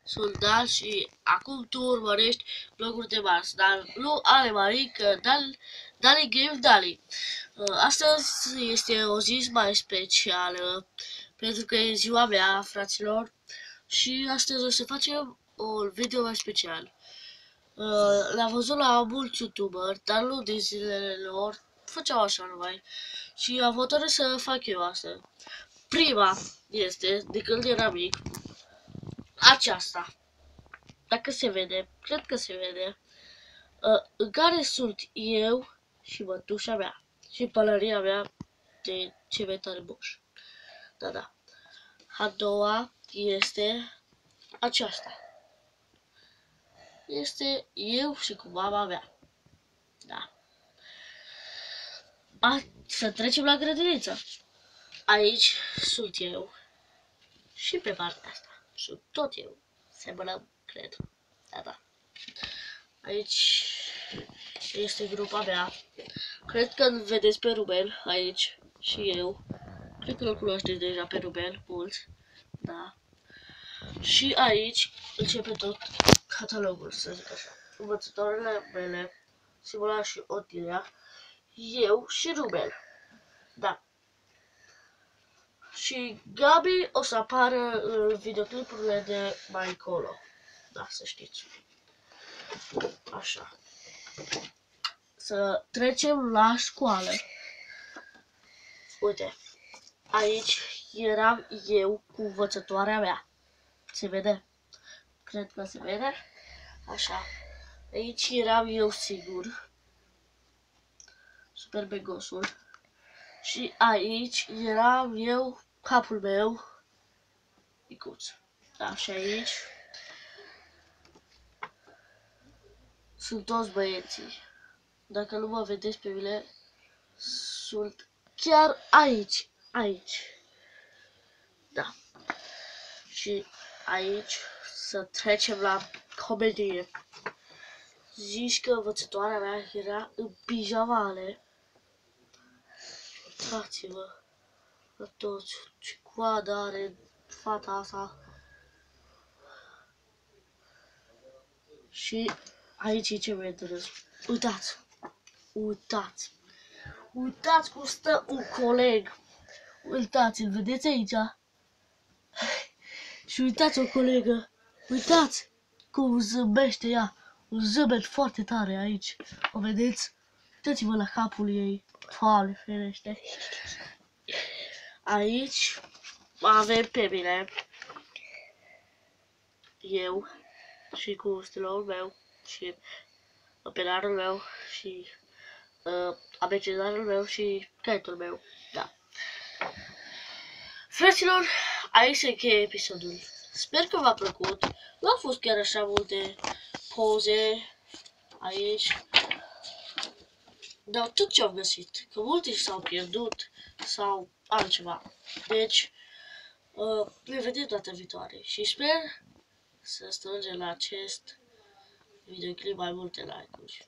sunt Dan și acum tu urmărești vloguri de Mars, dar nu ale mari, că Dali Game Dali. Astăzi este o zi mai specială, pentru că e ziua mea, fraților, și astăzi o să facem un video mai special. L-am văzut la mulți YouTuber, dar nu din zilele lor, făceau așa numai, și am hotărât să fac eu asta. Prima este, de când eram mic, aceasta. Dacă se vede, cred că se vede, în care sunt eu și mătușa mea și pălăria mea de cementare boș. Da. A doua este aceasta. Este eu și cu mama mea. Da. Să trecem la grădiniță. Aici sunt eu și pe partea asta sunt tot eu. Semănăm, cred. Da. Aici este grupa mea. Cred că îl vedeți pe Ruben aici și eu. Cred că îl cunoașteți deja pe Ruben, mulți. Da. Și aici începe tot catalogul, să zic așa. Învățătoarele mele, Simona și Otilia, eu și Ruben. Da. Și Gabi o să apară în videoclipurile de mai încolo. Da, să știți. Așa. Să trecem la școală. Uite, aici eram eu cu învățătoarea mea. Se vede? Cred că se vede. Așa. Aici eram eu singur. Super begosul. Și aici eram eu, capul meu, micuț. Da, și aici sunt toți băieții. Dacă nu mă vedeți pe mine, sunt chiar aici. Da. Și aici să trecem la comedie. Zici că învățătoarea mea era în pijamale. Uitați-vă la toți, ce coadă are fata asta. Și aici e ce mi-e târâs. Uitați cum stă un coleg. Uitați-l, vedeți aici? Și uitați o colegă. Uitați cum zâmbește ea. Un zâmbet foarte tare aici. O vedeți? Uitați-vă la capul ei. Doamne ferește. Aici avem pe mine. Eu și cu stiloul meu și penarul meu și abecedarul meu și caietul meu. Da. Fraților, aici se încheie episodul. Sper că v-a plăcut. Nu au fost chiar așa multe poze aici. Dar tot ce am găsit. Că multe s-au pierdut sau altceva. Deci, ne vedem data viitoare. Și sper să strângem la acest videoclip mai multe like-uri.